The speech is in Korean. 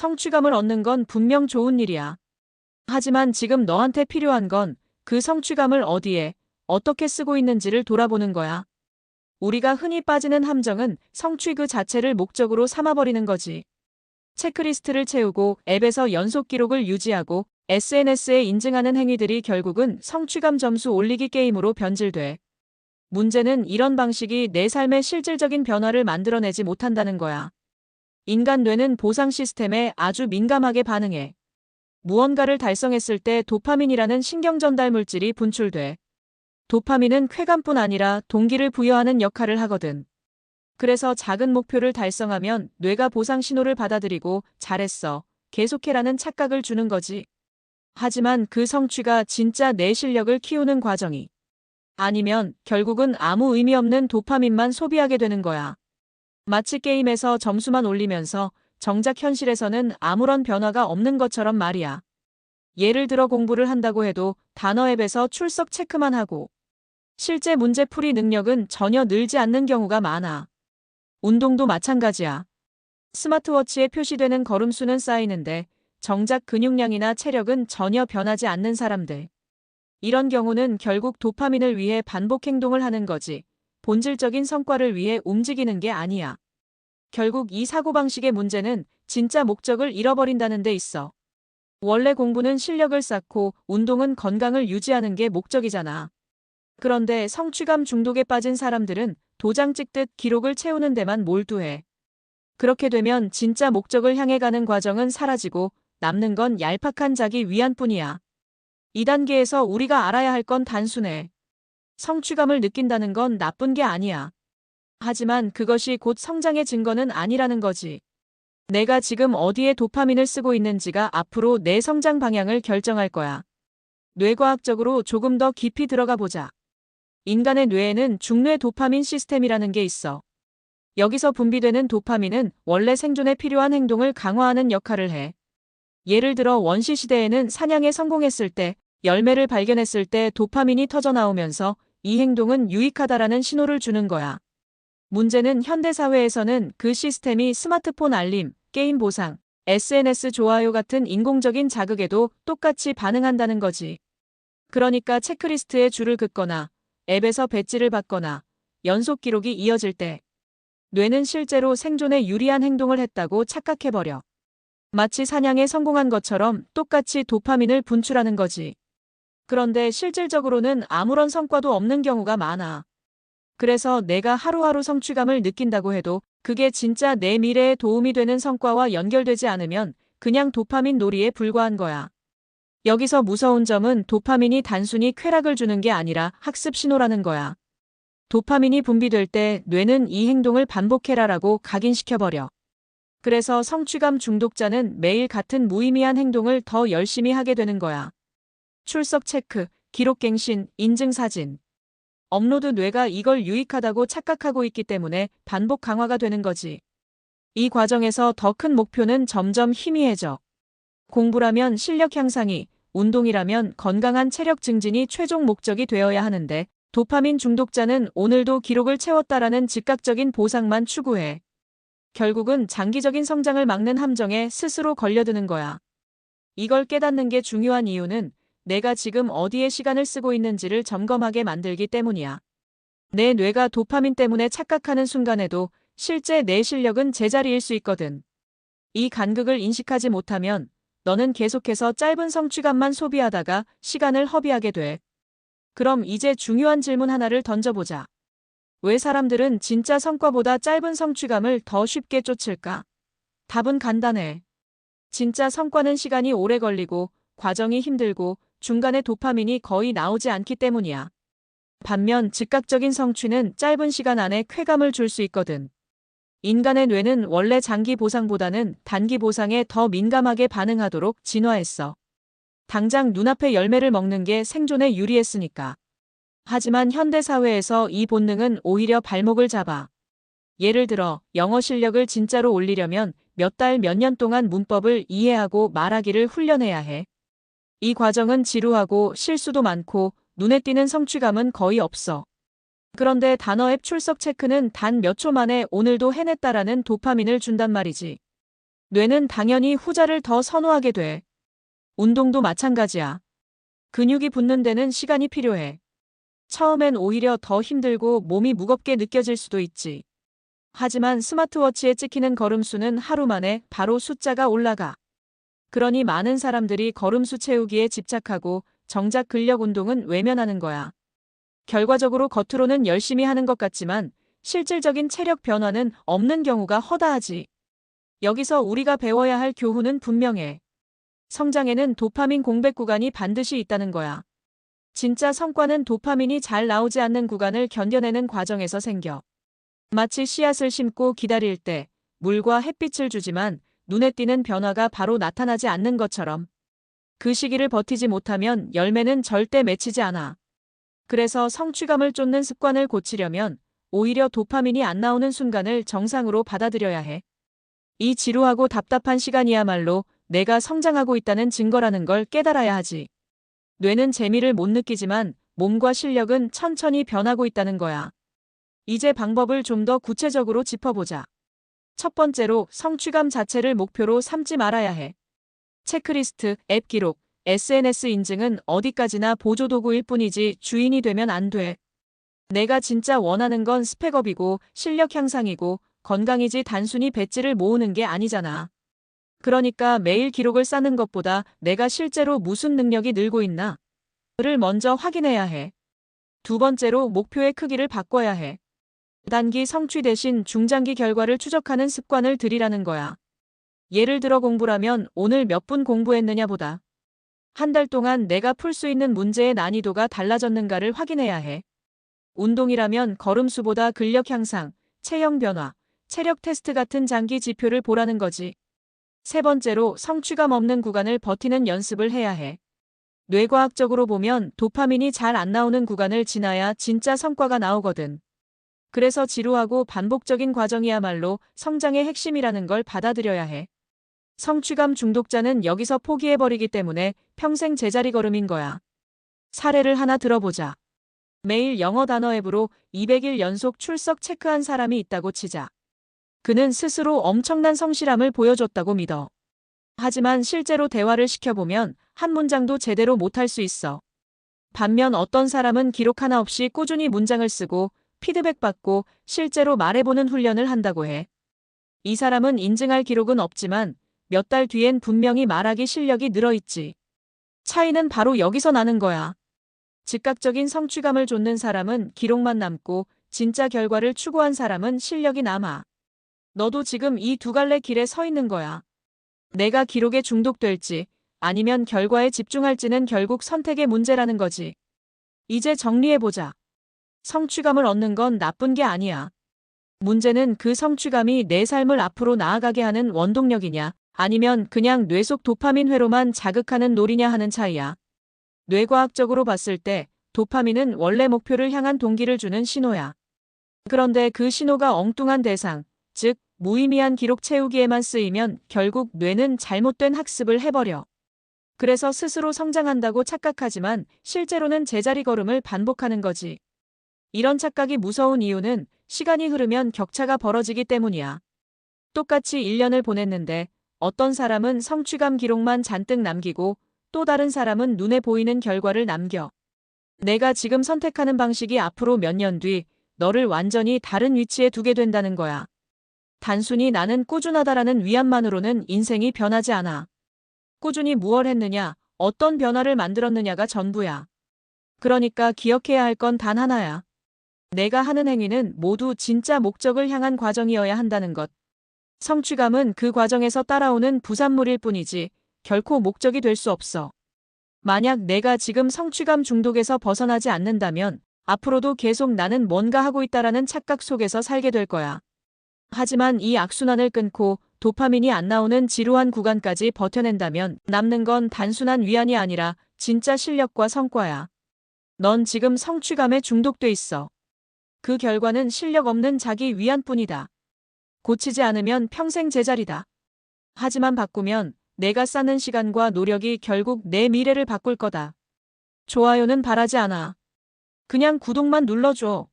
성취감을 얻는 건 분명 좋은 일이야. 하지만 지금 너한테 필요한 건 그 성취감을 어디에, 어떻게 쓰고 있는지를 돌아보는 거야. 우리가 흔히 빠지는 함정은 성취 그 자체를 목적으로 삼아버리는 거지. 체크리스트를 채우고 앱에서 연속 기록을 유지하고 SNS에 인증하는 행위들이 결국은 성취감 점수 올리기 게임으로 변질돼. 문제는 이런 방식이 내 삶의 실질적인 변화를 만들어내지 못한다는 거야. 인간 뇌는 보상 시스템에 아주 민감하게 반응해. 무언가를 달성했을 때 도파민이라는 신경 전달 물질이 분출돼. 도파민은 쾌감뿐 아니라 동기를 부여하는 역할을 하거든. 그래서 작은 목표를 달성하면 뇌가 보상 신호를 받아들이고 잘했어, 계속해라는 착각을 주는 거지. 하지만 그 성취가 진짜 내 실력을 키우는 과정이 아니면 결국은 아무 의미 없는 도파민만 소비하게 되는 거야. 마치 게임에서 점수만 올리면서 정작 현실에서는 아무런 변화가 없는 것처럼 말이야. 예를 들어 공부를 한다고 해도 단어 앱에서 출석 체크만 하고 실제 문제풀이 능력은 전혀 늘지 않는 경우가 많아. 운동도 마찬가지야. 스마트워치에 표시되는 걸음수는 쌓이는데 정작 근육량이나 체력은 전혀 변하지 않는 사람들. 이런 경우는 결국 도파민을 위해 반복 행동을 하는 거지. 본질적인 성과를 위해 움직이는 게 아니야. 결국 이 사고방식의 문제는 진짜 목적을 잃어버린다는 데 있어. 원래 공부는 실력을 쌓고 운동은 건강을 유지하는 게 목적이잖아. 그런데 성취감 중독에 빠진 사람들은 도장 찍듯 기록을 채우는 데만 몰두해. 그렇게 되면 진짜 목적을 향해 가는 과정은 사라지고 남는 건 얄팍한 자기 위안뿐이야. 이 단계에서 우리가 알아야 할 건 단순해. 성취감을 느낀다는 건 나쁜 게 아니야. 하지만 그것이 곧 성장의 증거는 아니라는 거지. 내가 지금 어디에 도파민을 쓰고 있는지가 앞으로 내 성장 방향을 결정할 거야. 뇌과학적으로 조금 더 깊이 들어가 보자. 인간의 뇌에는 중뇌 도파민 시스템이라는 게 있어. 여기서 분비되는 도파민은 원래 생존에 필요한 행동을 강화하는 역할을 해. 예를 들어 원시 시대에는 사냥에 성공했을 때, 열매를 발견했을 때 도파민이 터져 나오면서 이 행동은 유익하다라는 신호를 주는 거야. 문제는 현대 사회에서는 그 시스템이 스마트폰 알림, 게임 보상, SNS 좋아요 같은 인공적인 자극에도 똑같이 반응한다는 거지. 그러니까 체크리스트에 줄을 긋거나 앱에서 배지를 받거나 연속 기록이 이어질 때 뇌는 실제로 생존에 유리한 행동을 했다고 착각해버려. 마치 사냥에 성공한 것처럼 똑같이 도파민을 분출하는 거지. 그런데 실질적으로는 아무런 성과도 없는 경우가 많아. 그래서 내가 하루하루 성취감을 느낀다고 해도 그게 진짜 내 미래에 도움이 되는 성과와 연결되지 않으면 그냥 도파민 놀이에 불과한 거야. 여기서 무서운 점은 도파민이 단순히 쾌락을 주는 게 아니라 학습 신호라는 거야. 도파민이 분비될 때 뇌는 이 행동을 반복해라라고 각인시켜버려. 그래서 성취감 중독자는 매일 같은 무의미한 행동을 더 열심히 하게 되는 거야. 출석 체크, 기록 갱신, 인증 사진. 업로드 뇌가 이걸 유익하다고 착각하고 있기 때문에 반복 강화가 되는 거지. 이 과정에서 더 큰 목표는 점점 희미해져. 공부라면 실력 향상이, 운동이라면 건강한 체력 증진이 최종 목적이 되어야 하는데 도파민 중독자는 오늘도 기록을 채웠다라는 즉각적인 보상만 추구해. 결국은 장기적인 성장을 막는 함정에 스스로 걸려드는 거야. 이걸 깨닫는 게 중요한 이유는 내가 지금 어디에 시간을 쓰고 있는지를 점검하게 만들기 때문이야. 내 뇌가 도파민 때문에 착각하는 순간에도 실제 내 실력은 제자리일 수 있거든. 이 간극을 인식하지 못하면 너는 계속해서 짧은 성취감만 소비하다가 시간을 허비하게 돼. 그럼 이제 중요한 질문 하나를 던져보자. 왜 사람들은 진짜 성과보다 짧은 성취감을 더 쉽게 쫓을까? 답은 간단해. 진짜 성과는 시간이 오래 걸리고 과정이 힘들고 중간에 도파민이 거의 나오지 않기 때문이야. 반면 즉각적인 성취는 짧은 시간 안에 쾌감을 줄 수 있거든. 인간의 뇌는 원래 장기 보상보다는 단기 보상에 더 민감하게 반응하도록 진화했어. 당장 눈앞에 열매를 먹는 게 생존에 유리했으니까. 하지만 현대 사회에서 이 본능은 오히려 발목을 잡아. 예를 들어 영어 실력을 진짜로 올리려면 몇 달, 몇 년 동안 문법을 이해하고 말하기를 훈련해야 해. 이 과정은 지루하고 실수도 많고 눈에 띄는 성취감은 거의 없어. 그런데 단어 앱 출석 체크는 단 몇 초 만에 오늘도 해냈다라는 도파민을 준단 말이지. 뇌는 당연히 후자를 더 선호하게 돼. 운동도 마찬가지야. 근육이 붙는 데는 시간이 필요해. 처음엔 오히려 더 힘들고 몸이 무겁게 느껴질 수도 있지. 하지만 스마트워치에 찍히는 걸음수는 하루 만에 바로 숫자가 올라가. 그러니 많은 사람들이 걸음수 채우기에 집착하고 정작 근력 운동은 외면하는 거야. 결과적으로 겉으로는 열심히 하는 것 같지만 실질적인 체력 변화는 없는 경우가 허다하지. 여기서 우리가 배워야 할 교훈은 분명해. 성장에는 도파민 공백 구간이 반드시 있다는 거야. 진짜 성과는 도파민이 잘 나오지 않는 구간을 견뎌내는 과정에서 생겨. 마치 씨앗을 심고 기다릴 때 물과 햇빛을 주지만 눈에 띄는 변화가 바로 나타나지 않는 것처럼 그 시기를 버티지 못하면 열매는 절대 맺히지 않아. 그래서 성취감을 쫓는 습관을 고치려면 오히려 도파민이 안 나오는 순간을 정상으로 받아들여야 해. 이 지루하고 답답한 시간이야말로 내가 성장하고 있다는 증거라는 걸 깨달아야 하지. 뇌는 재미를 못 느끼지만 몸과 실력은 천천히 변하고 있다는 거야. 이제 방법을 좀 더 구체적으로 짚어보자. 첫 번째로 성취감 자체를 목표로 삼지 말아야 해. 체크리스트, 앱 기록, SNS 인증은 어디까지나 보조도구일 뿐이지 주인이 되면 안 돼. 내가 진짜 원하는 건 스펙업이고 실력 향상이고 건강이지 단순히 배지를 모으는 게 아니잖아. 그러니까 매일 기록을 쌓는 것보다 내가 실제로 무슨 능력이 늘고 있나를 먼저 확인해야 해. 두 번째로 목표의 크기를 바꿔야 해. 단기 성취 대신 중장기 결과를 추적하는 습관을 들이라는 거야. 예를 들어 공부라면 오늘 몇 분 공부했느냐 보다. 한 달 동안 내가 풀 수 있는 문제의 난이도가 달라졌는가를 확인해야 해. 운동이라면 걸음수보다 근력 향상, 체형 변화, 체력 테스트 같은 장기 지표를 보라는 거지. 세 번째로 성취감 없는 구간을 버티는 연습을 해야 해. 뇌과학적으로 보면 도파민이 잘 안 나오는 구간을 지나야 진짜 성과가 나오거든. 그래서 지루하고 반복적인 과정이야말로 성장의 핵심이라는 걸 받아들여야 해. 성취감 중독자는 여기서 포기해버리기 때문에 평생 제자리 걸음인 거야. 사례를 하나 들어보자. 매일 영어 단어 앱으로 200일 연속 출석 체크한 사람이 있다고 치자. 그는 스스로 엄청난 성실함을 보여줬다고 믿어. 하지만 실제로 대화를 시켜보면 한 문장도 제대로 못할 수 있어. 반면 어떤 사람은 기록 하나 없이 꾸준히 문장을 쓰고 피드백받고 실제로 말해보는 훈련을 한다고 해. 이 사람은 인증할 기록은 없지만 몇 달 뒤엔 분명히 말하기 실력이 늘어있지. 차이는 바로 여기서 나는 거야. 즉각적인 성취감을 좇는 사람은 기록만 남고 진짜 결과를 추구한 사람은 실력이 남아. 너도 지금 이 두 갈래 길에 서 있는 거야. 내가 기록에 중독될지 아니면 결과에 집중할지는 결국 선택의 문제라는 거지. 이제 정리해보자. 성취감을 얻는 건 나쁜 게 아니야. 문제는 그 성취감이 내 삶을 앞으로 나아가게 하는 원동력이냐 아니면 그냥 뇌 속 도파민 회로만 자극하는 놀이냐 하는 차이야. 뇌과학적으로 봤을 때 도파민은 원래 목표를 향한 동기를 주는 신호야. 그런데 그 신호가 엉뚱한 대상, 즉 무의미한 기록 채우기에만 쓰이면 결국 뇌는 잘못된 학습을 해버려. 그래서 스스로 성장한다고 착각하지만 실제로는 제자리 걸음을 반복하는 거지. 이런 착각이 무서운 이유는 시간이 흐르면 격차가 벌어지기 때문이야. 똑같이 1년을 보냈는데 어떤 사람은 성취감 기록만 잔뜩 남기고 또 다른 사람은 눈에 보이는 결과를 남겨. 내가 지금 선택하는 방식이 앞으로 몇 년 뒤 너를 완전히 다른 위치에 두게 된다는 거야. 단순히 나는 꾸준하다라는 위안만으로는 인생이 변하지 않아. 꾸준히 무얼 했느냐, 어떤 변화를 만들었느냐가 전부야. 그러니까 기억해야 할 건 단 하나야. 내가 하는 행위는 모두 진짜 목적을 향한 과정이어야 한다는 것. 성취감은 그 과정에서 따라오는 부산물일 뿐이지 결코 목적이 될 수 없어. 만약 내가 지금 성취감 중독에서 벗어나지 않는다면 앞으로도 계속 나는 뭔가 하고 있다라는 착각 속에서 살게 될 거야. 하지만 이 악순환을 끊고 도파민이 안 나오는 지루한 구간까지 버텨낸다면 남는 건 단순한 위안이 아니라 진짜 실력과 성과야. 넌 지금 성취감에 중독돼 있어. 그 결과는 실력 없는 자기 위안뿐이다. 고치지 않으면 평생 제자리다. 하지만 바꾸면 내가 쌓는 시간과 노력이 결국 내 미래를 바꿀 거다. 좋아요는 바라지 않아. 그냥 구독만 눌러줘.